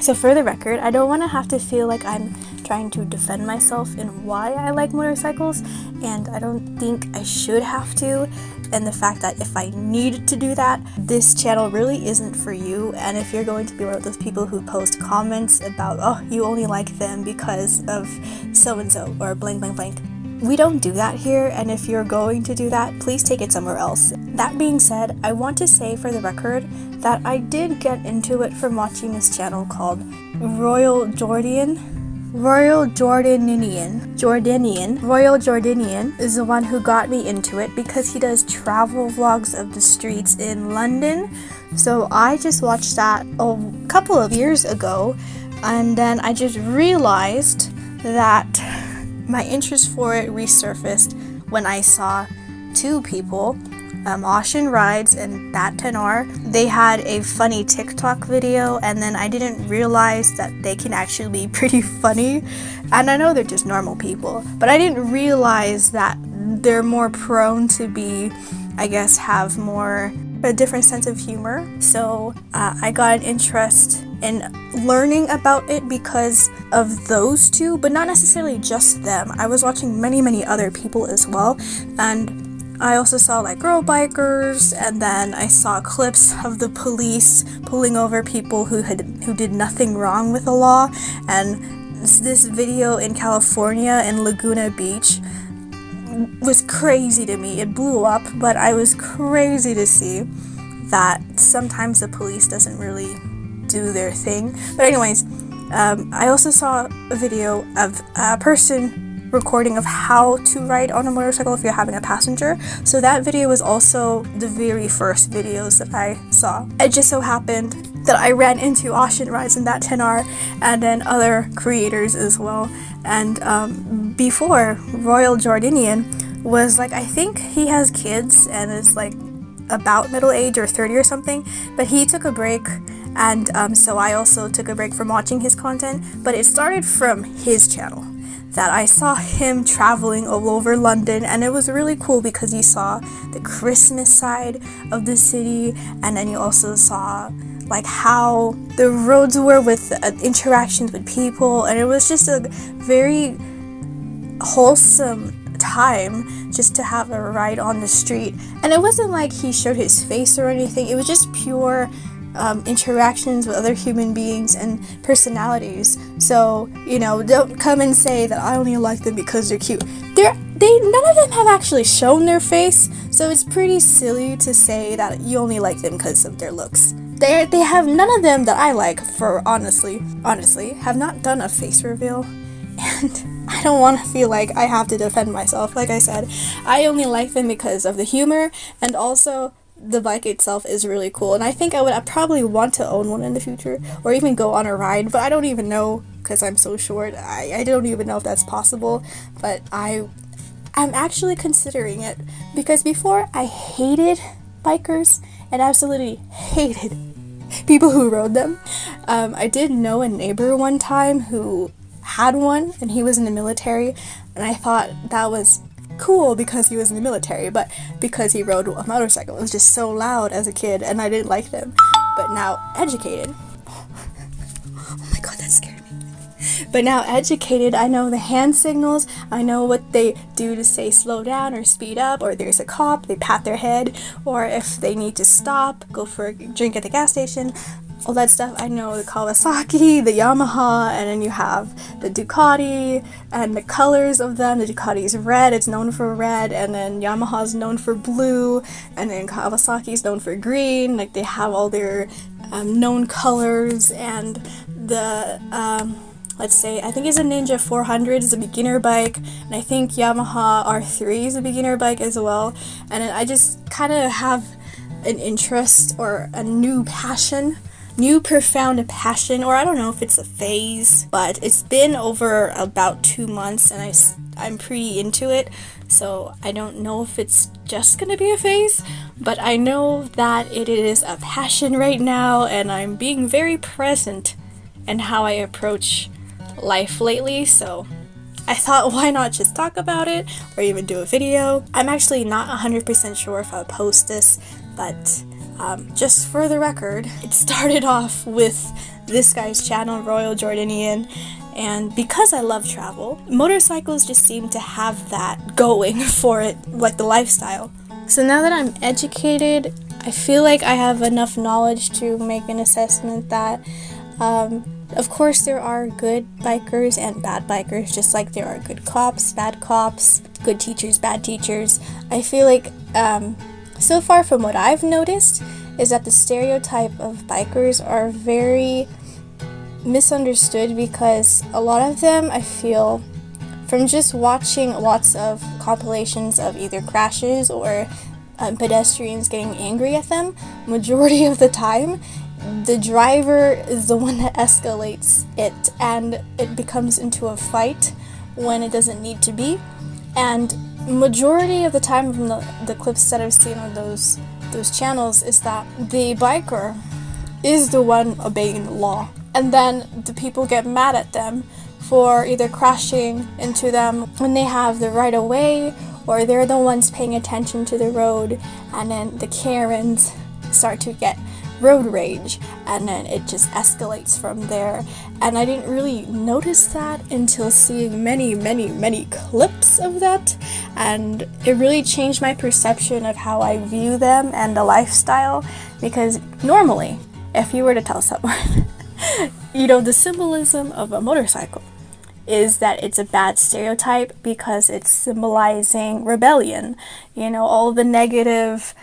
So for the record, I don't want to have to feel like I'm trying to defend myself in why I like motorcycles, and I don't think I should have to. And the fact that if I need to do that, this channel really isn't for you. And if you're going to be one of those people who post comments about, oh, you only like them because of so-and-so or blank blank blank, we don't do that here, and if you're going to do that, please take it somewhere else. That being said, I want to say for the record that I did get into it from watching this channel called RoyalJordanian. RoyalJordanian is the one who got me into it because he does travel vlogs of the streets in London. So I just watched that a couple of years ago, and then I just realized that my interest for it resurfaced when I saw two people, aushenrides and that 10R. They had a funny TikTok video, and then I didn't realize that they can actually be pretty funny. And I know they're just normal people, but I didn't realize that they're more prone to be, I guess, have more a different sense of humor. So I got an interest in learning about it because of those two, but not necessarily just them. I was watching many other people as well, and I also saw like girl bikers, and then I saw clips of the police pulling over people who did nothing wrong with the law. And this video in California in Laguna Beach was crazy to me. It blew up, but I was crazy to see that sometimes the police doesn't really do their thing. But anyways, I also saw a video of a person recording of how to ride on a motorcycle if you're having a passenger. So that video was also the very first videos that I saw. It just so happened that I ran into aushenrides in that 10R and then other creators as well. And before, RoyalJordanian was like, I think he has kids and is like about middle age or 30 or something, but he took a break, and so I also took a break from watching his content. But it started from his channel that I saw him traveling all over London, and it was really cool because you saw the Christmas side of the city, and then you also saw like how the roads were with interactions with people, and it was just a very wholesome time just to have a ride on the street. And it wasn't like he showed his face or anything, it was just pure interactions with other human beings and personalities. So, you know, don't come and say that I only like them because they're cute. None of them have actually shown their face, so it's pretty silly to say that you only like them because of their looks. They have none of them that I like, for honestly have not done a face reveal, and I don't want to feel like I have to defend myself. Like I said, I only like them because of the humor, and also the bike itself is really cool, and I think I'd probably want to own one in the future, or even go on a ride, but I don't even know because I'm so short. I don't even know if that's possible, but I'm actually considering it, because before I hated bikers and absolutely hated people who rode them. I did know a neighbor one time who had one, and he was in the military, and I thought that was cool because he was in the military, but because he rode a motorcycle, it was just so loud as a kid, and I didn't like them. But now educated, oh my god, that scared me. But now educated, I know the hand signals, I know what they do to say slow down or speed up, or there's a cop, they pat their head, or if they need to stop, go for a drink at the gas station, all that stuff. I know the Kawasaki, the Yamaha, and then you have the Ducati, and the colors of them. The Ducati is red, it's known for red, and then Yamaha is known for blue, and then Kawasaki is known for green. Like, they have all their known colors, and the let's say, I think it's a Ninja 400 is a beginner bike, and I think Yamaha R3 is a beginner bike as well. And then I just kind of have an interest or a new profound passion, or I don't know if it's a phase, but it's been over about 2 months, and I'm pretty into it. So I don't know if it's just gonna be a phase, but I know that it is a passion right now, and I'm being very present in how I approach life lately. So I thought, why not just talk about it or even do a video. I'm actually not 100% sure if I'll post this, but just for the record, it started off with this guy's channel, RoyalJordanian, and because I love travel, motorcycles just seem to have that going for it, like the lifestyle. So now that I'm educated, I feel like I have enough knowledge to make an assessment that, of course, there are good bikers and bad bikers, just like there are good cops, bad cops, good teachers, bad teachers. I feel like, so far from what I've noticed, is that the stereotype of bikers are very misunderstood, because a lot of them, I feel, from just watching lots of compilations of either crashes or pedestrians getting angry at them, majority of the time the driver is the one that escalates it, and it becomes into a fight when it doesn't need to be. And majority of the time from the clips that I've seen on those channels is that the biker is the one obeying the law, and then the people get mad at them for either crashing into them when they have the right of way, or they're the ones paying attention to the road, and then the Karens start to get road rage, and then it just escalates from there. And I didn't really notice that until seeing many clips of that, and it really changed my perception of how I view them and the lifestyle. Because normally, if you were to tell someone the symbolism of a motorcycle is that it's a bad stereotype because it's symbolizing rebellion, all the negative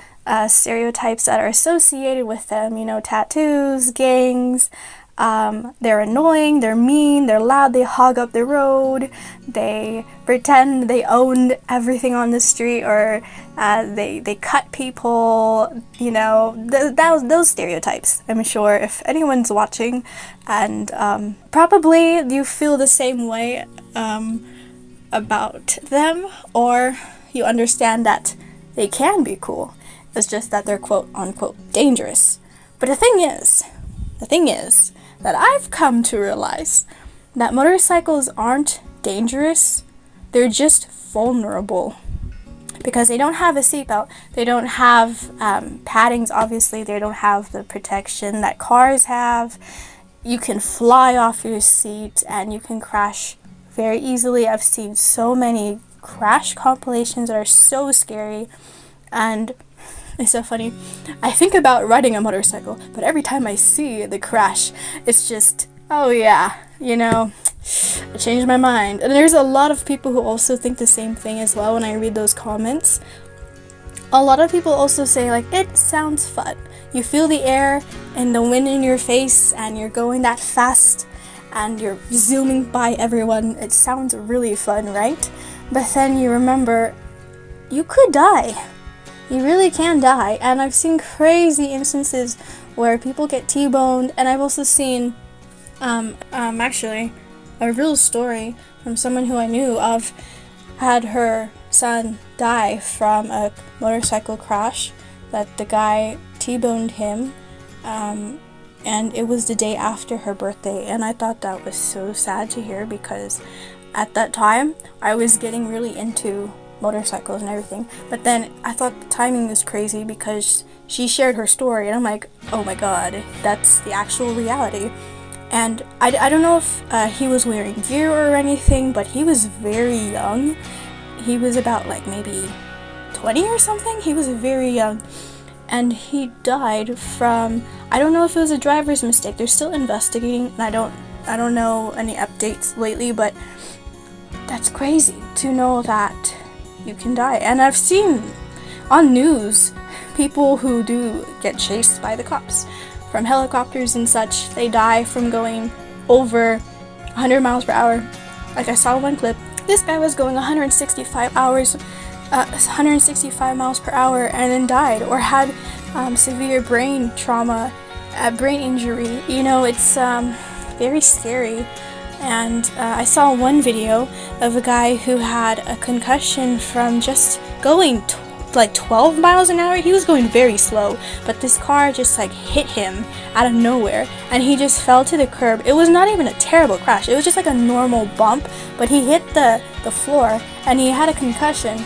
stereotypes that are associated with them, tattoos, gangs, they're annoying, they're mean, they're loud, they hog up the road, they pretend they own everything on the street, or they cut people, those stereotypes. I'm sure if anyone's watching, and probably you feel the same way about them, or you understand that they can be cool. It's just that they're quote unquote dangerous. But the thing is that I've come to realize that motorcycles aren't dangerous, they're just vulnerable. Because they don't have a seatbelt, they don't have paddings, obviously, they don't have the protection that cars have. You can fly off your seat and you can crash very easily. I've seen so many crash compilations that are so scary, and it's so funny. I think about riding a motorcycle, but every time I see the crash, it's just, oh yeah, I changed my mind. And there's a lot of people who also think the same thing as well when I read those comments. A lot of people also say, like, it sounds fun. You feel the air and the wind in your face, and you're going that fast, and you're zooming by everyone. It sounds really fun, right? But then you remember, you could die. You really can die. And I've seen crazy instances where people get T-boned, and I've also seen actually a real story from someone who I knew of, had her son die from a motorcycle crash, that the guy T-boned him, and it was the day after her birthday. And I thought that was so sad to hear, because at that time I was getting really into motorcycles and everything, but then I thought the timing was crazy because she shared her story, and I'm like, oh my god, that's the actual reality. And I don't know if he was wearing gear or anything, but he was very young. He was about like maybe 20 or something. He was very young, and he died from, I don't know if it was a driver's mistake. They're still investigating, and I don't know any updates lately, but that's crazy to know that you can die. And I've seen on news people who do get chased by the cops from helicopters and such. They die from going over 100 miles per hour. Like, I saw one clip, this guy was going 165 miles per hour and then died, or had severe brain trauma, brain injury. It's very scary. And I saw one video of a guy who had a concussion from just going like 12 miles an hour. He was going very slow, but this car just like hit him out of nowhere, and he just fell to the curb. It was not even a terrible crash. It was just like a normal bump, but he hit the floor and he had a concussion.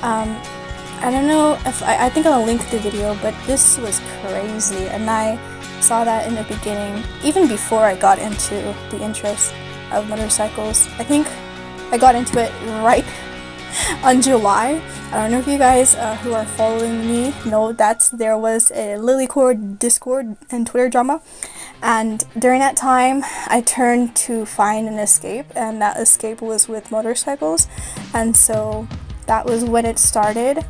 I don't know if I think I'll link the video, but this was crazy. And I saw that in the beginning, even before I got into the interest of motorcycles. I think I got into it right on July. I don't know if you guys who are following me know that there was a Lilycord Discord and Twitter drama, and during that time I turned to find an escape, and that escape was with motorcycles, and so that was when it started.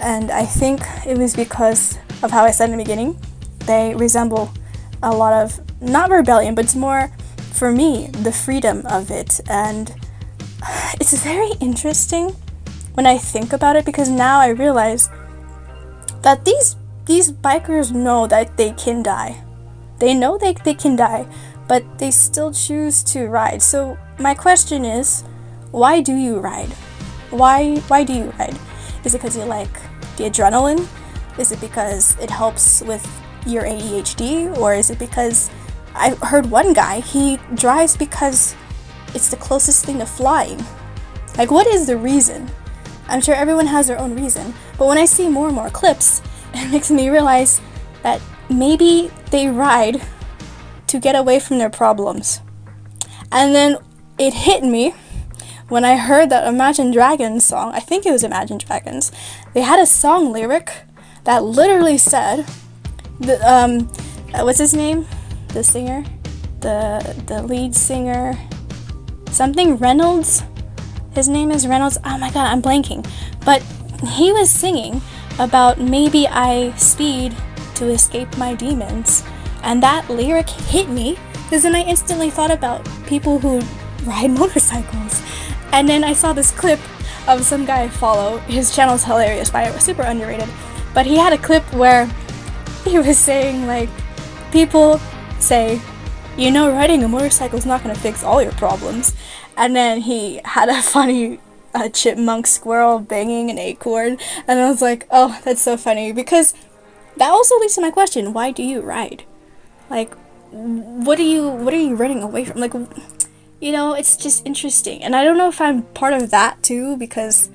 And I think it was because of how I said in the beginning, they resemble a lot of, not rebellion, but it's more, for me, the freedom of it. And it's very interesting when I think about it, because now I realize that these bikers know that they can die. They know they can die, but they still choose to ride. So my question is, why do you ride? Why do you ride? Is it because you like the adrenaline? Is it because it helps with your ADHD? Or is it because, I heard one guy, he drives because it's the closest thing to flying. Like, what is the reason? I'm sure everyone has their own reason, but when I see more and more clips, it makes me realize that maybe they ride to get away from their problems. And then it hit me when I heard that Imagine Dragons song. I think it was Imagine Dragons. They had a song lyric that literally said, what's his name? The singer? The lead singer? Something Reynolds? His name is Reynolds. Oh my god, I'm blanking. But he was singing about maybe I speed to escape my demons. And that lyric hit me, because then I instantly thought about people who ride motorcycles. And then I saw this clip of some guy I follow. His channel's hilarious, but super underrated. But he had a clip where he was saying, like, people say, you know, riding a motorcycle is not going to fix all your problems. And then he had a funny chipmunk squirrel banging an acorn. And I was like, oh, that's so funny. Because that also leads to my question, why do you ride? Like, what are you running away from? Like, you know, it's just interesting. And I don't know if I'm part of that too, because,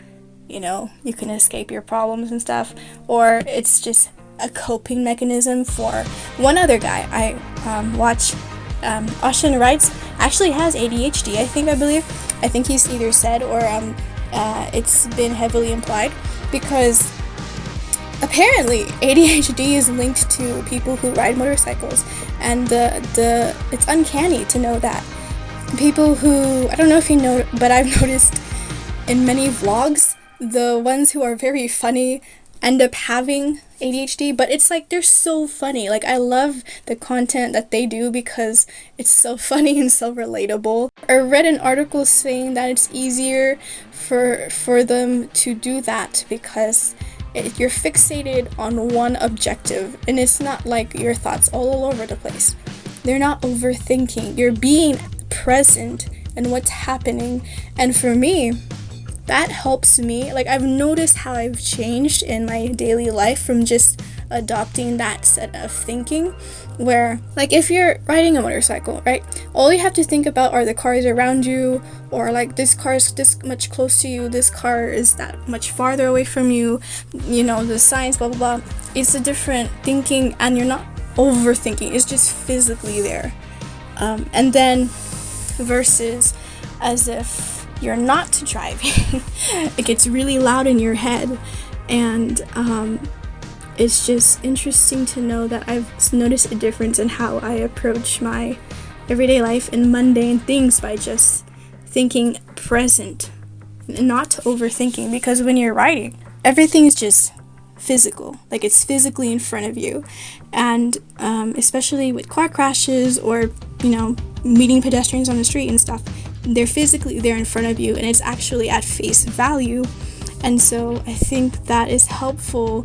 you know, you can escape your problems and stuff, or it's just a coping mechanism for one other guy I watch. Aushenrides actually has ADHD, I think he's either said, or it's been heavily implied, because apparently ADHD is linked to people who ride motorcycles, and it's uncanny to know that people who, I don't know if you know, but I've noticed in many vlogs, the ones who are very funny end up having ADHD, but it's like they're so funny. Like, I love the content that they do because it's so funny and so relatable. I read an article saying that it's easier for them to do that because you're fixated on one objective, and it's not like your thoughts all over the place. They're not overthinking. You're being present in what's happening. And for me, that helps me. Like, I've noticed how I've changed in my daily life from just adopting that set of thinking, where, like, if you're riding a motorcycle, right, all you have to think about are the cars around you, or like, this car is this much close to you, this car is that much farther away from you, you know, the signs, blah blah blah. It's a different thinking, and you're not overthinking. It's just physically there. And then versus as if you're not driving, it gets really loud in your head, and it's just interesting to know that I've noticed a difference in how I approach my everyday life and mundane things by just thinking present and not overthinking, because when you're riding, everything is just physical, like it's physically in front of you. And especially with car crashes, or, you know, meeting pedestrians on the street and stuff, they're physically there in front of you, and it's actually at face value. And so I think that is helpful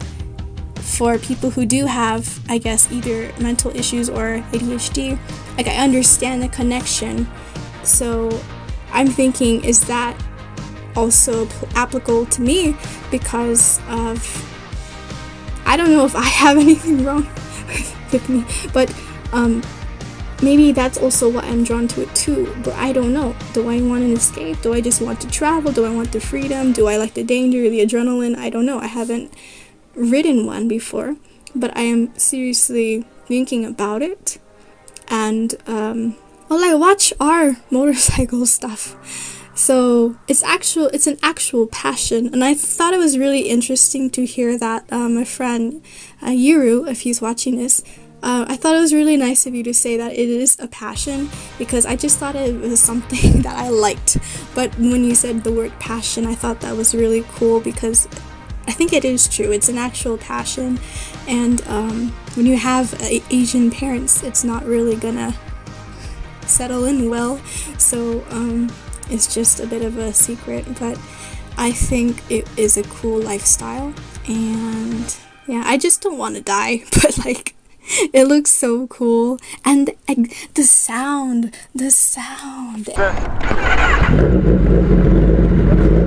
for people who do have, I guess, either mental issues or ADHD. Like, I understand the connection. So I'm thinking, is that also applicable to me? Because of, I don't know if I have anything wrong with me, but maybe that's also why I'm drawn to it too. But I don't know. Do I want an escape? Do I just want to travel? Do I want the freedom? Do I like the danger, the adrenaline? I don't know. I haven't ridden one before, but I am seriously thinking about it, and well, I watch our motorcycle stuff. So it's an actual passion, and I thought it was really interesting to hear that my friend Yuru, if he's watching this, I thought it was really nice of you to say that it is a passion, because I just thought it was something that I liked. But when you said the word passion, I thought that was really cool, because I think it is true. It's an actual passion, and when you have Asian parents, it's not really gonna settle in well. So it's just a bit of a secret, but I think it is a cool lifestyle, and yeah, I just don't want to die, but like, it looks so cool, and the sound.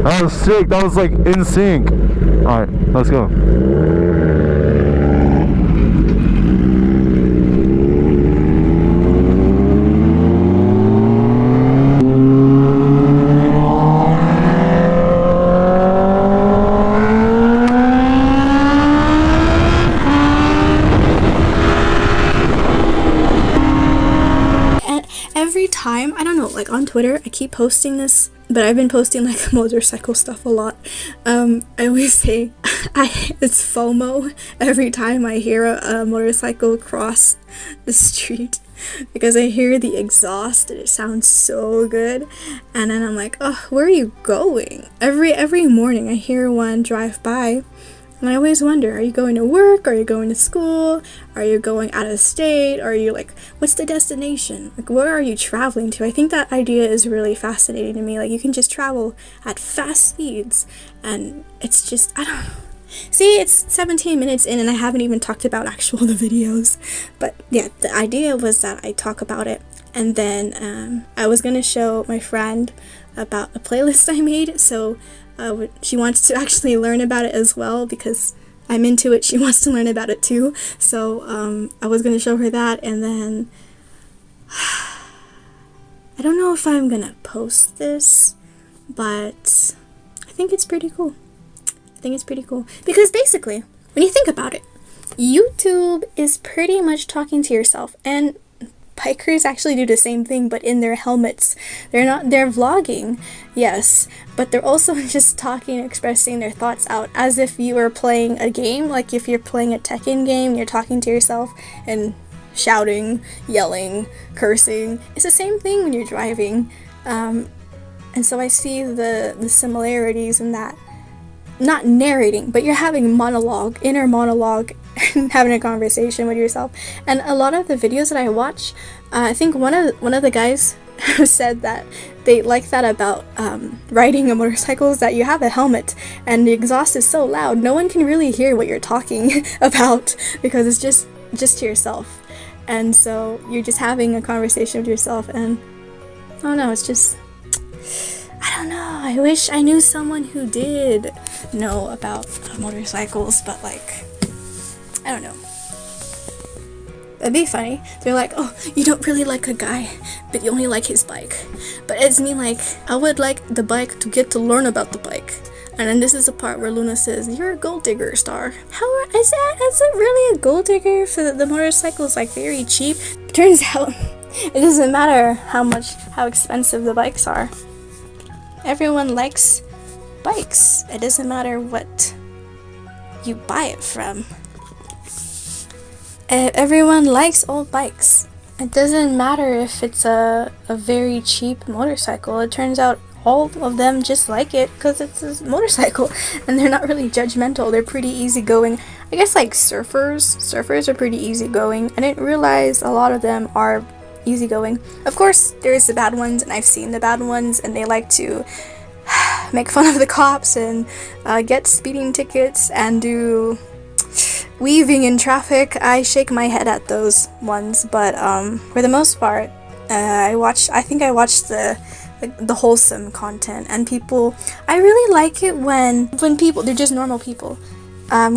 That was sick. That was like in sync. All right, let's go. Every time, I don't know, like on Twitter, I keep posting this, but I've been posting like motorcycle stuff a lot. I always say it's FOMO every time I hear a motorcycle cross the street, because I hear the exhaust and it sounds so good, and then I'm like, oh, where are you going? Every morning I hear one drive by. And I always wonder, are you going to work? Are you going to school? Are you going out of state? Are you like, what's the destination? Like, where are you traveling to? I think that idea is really fascinating to me. Like, you can just travel at fast speeds, and it's just, I don't know. See, it's 17 minutes in and I haven't even talked about the videos. But yeah, the idea was that I talk about it, and then I was going to show my friend about a playlist I made, so she wants to actually learn about it as well, because I'm into it. She wants to learn about it too. So I was going to show her that, and then I don't know if I'm going to post this, but I think it's pretty cool. Because basically, when you think about it, YouTube is pretty much talking to yourself, and bikers actually do the same thing, but in their helmets. They're vlogging, yes, but they're also just talking, expressing their thoughts out as if you were playing a game. Like if you're playing a Tekken game, you're talking to yourself and shouting, yelling, cursing. It's the same thing when you're driving, and so I see the similarities in that. Not narrating, but you're having inner monologue, and having a conversation with yourself. And a lot of the videos that I watch, I think one of the guys said that they like that about riding a motorcycle, is that you have a helmet and the exhaust is so loud, no one can really hear what you're talking about, because it's just to yourself. And so you're just having a conversation with yourself, and I don't know, it's just, I don't know, I wish I knew someone who did know about motorcycles, but like, I don't know. That'd be funny. They're like, oh, you don't really like a guy, but you only like his bike. But it's me, like, I would like the bike to get to learn about the bike. And then this is the part where Luna says, you're a gold digger, Star. How is it really a gold digger if the motorcycle is like very cheap? Turns out it doesn't matter how expensive the bikes are. Everyone likes bikes. It doesn't matter what you buy it from. Everyone likes old bikes. It doesn't matter if it's a very cheap motorcycle. It turns out all of them just like it because it's a motorcycle, and they're not really judgmental. They're pretty easygoing. I guess like surfers are pretty easygoing. I didn't realize a lot of them are easygoing. Of course, there's the bad ones, and I've seen the bad ones, and they like to make fun of the cops and get speeding tickets and do weaving in traffic. I shake my head at those ones, but for the most part, I think I watched the wholesome content, and people, I really like it when people, they're just normal people,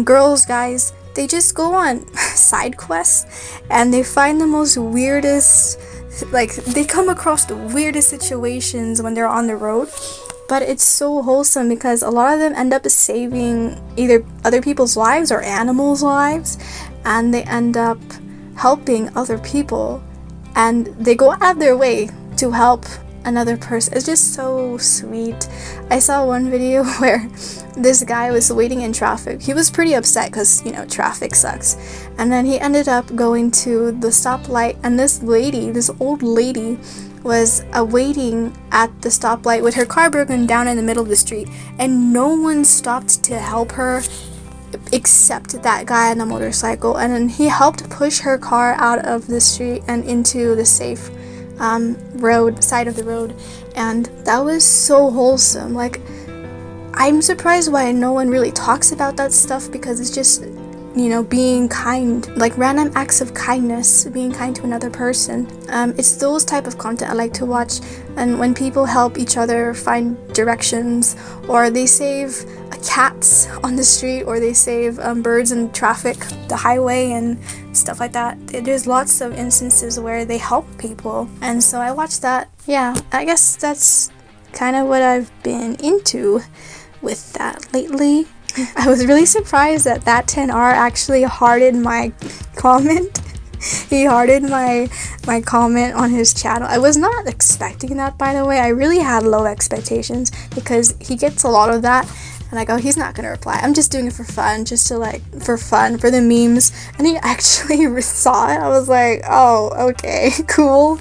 girls, guys, they just go on side quests and they find the most weirdest, like they come across the weirdest situations when they're on the road. But it's so wholesome because a lot of them end up saving either other people's lives or animals' lives, and they end up helping other people, and they go out of their way to help another person. It's just so sweet. I saw one video where this guy was waiting in traffic. He was pretty upset because, you know, traffic sucks. And then he ended up going to the stoplight, and this old lady, was waiting at the stoplight with her car broken down in the middle of the street, and no one stopped to help her except that guy on the motorcycle. And then he helped push her car out of the street and into the safe side of the road. And that was so wholesome. Like, I'm surprised why no one really talks about that stuff, because it's just, you know, being kind, like random acts of kindness, being kind to another person. It's those type of content I like to watch. And when people help each other find directions, or they save cats on the street, or they save birds in traffic, the highway, and stuff like that. There's lots of instances where they help people, and so I watch that. Yeah, I guess that's kind of what I've been into with that lately. I was really surprised that 10R actually hearted my comment. He hearted my comment on his channel. I was not expecting that, by the way. I really had low expectations, because he gets a lot of that. And I go, he's not gonna reply. I'm just doing it for fun, just to for fun, for the memes. And he actually saw it. I was like, oh, okay, cool.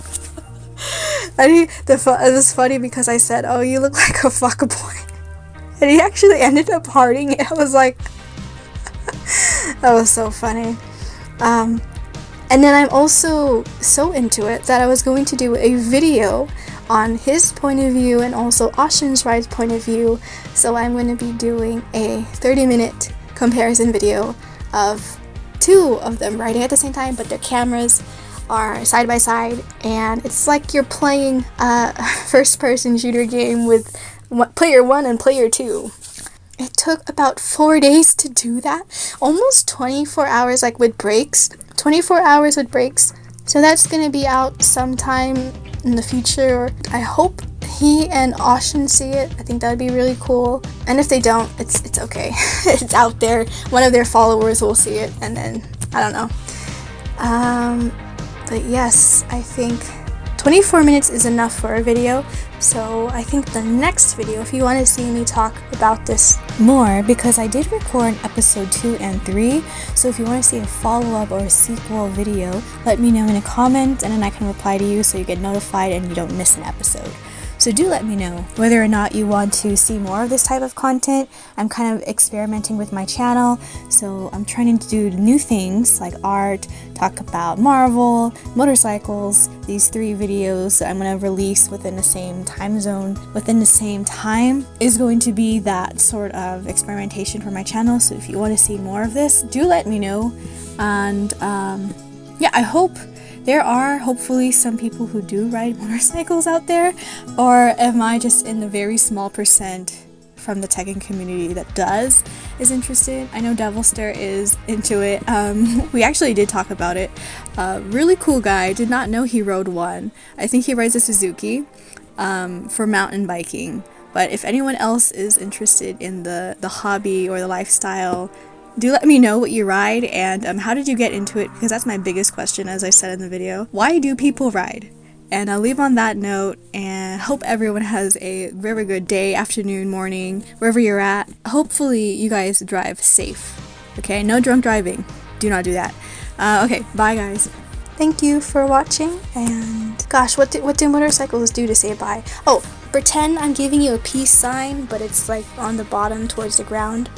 And it was funny because I said, oh, you look like a fuckboy. And he actually ended up hearting it. I was like, that was so funny. And then I'm also so into it that I was going to do a video on his point of view and also RoyalJordanian's point of view. So I'm going to be doing a 30-minute comparison video of two of them riding at the same time, but their cameras are side by side, and it's like you're playing a first-person shooter game with player 1 and player 2. It took about 4 days to do that, almost 24 hours, like with breaks, 24 hours with breaks. So that's gonna be out sometime in the future. I hope he and Austin see it. I think that would be really cool. And if they don't, it's okay. It's out there. One of their followers will see it, and then I don't know. But yes, I think 24 minutes is enough for a video. So I think the next video, if you want to see me talk about this more, because I did record episode 2 and 3, so if you want to see a follow-up or a sequel video, let me know in a comment, and then I can reply to you so you get notified and you don't miss an episode. So do let me know whether or not you want to see more of this type of content. I'm kind of experimenting with my channel, so I'm trying to do new things like art, talk about Marvel, motorcycles. These 3 videos that I'm going to release within the same time zone, within the same time, is going to be that sort of experimentation for my channel. So if you want to see more of this, do let me know. And yeah, I hope there are hopefully some people who do ride motorcycles out there, or am I just in the very small percent from the Tekken community that is interested? I know Devilster is into it. We actually did talk about it. Really cool guy. Did not know he rode one. I think he rides a Suzuki for mountain biking. But if anyone else is interested in the hobby or the lifestyle, do let me know what you ride, and how did you get into it, because that's my biggest question, as I said in the video. Why do people ride? And I'll leave on that note, and hope everyone has a very good day, afternoon, morning, wherever you're at. Hopefully you guys drive safe, okay? No drunk driving. Do not do that. Okay, bye guys. Thank you for watching, and gosh, what do motorcycles do to say bye? Oh, pretend I'm giving you a peace sign, but it's like on the bottom towards the ground.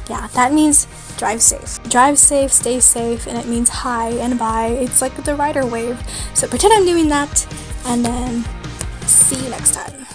Yeah, that means drive safe. Drive safe, stay safe, and it means hi and bye. It's like the rider wave. So pretend I'm doing that, and then see you next time.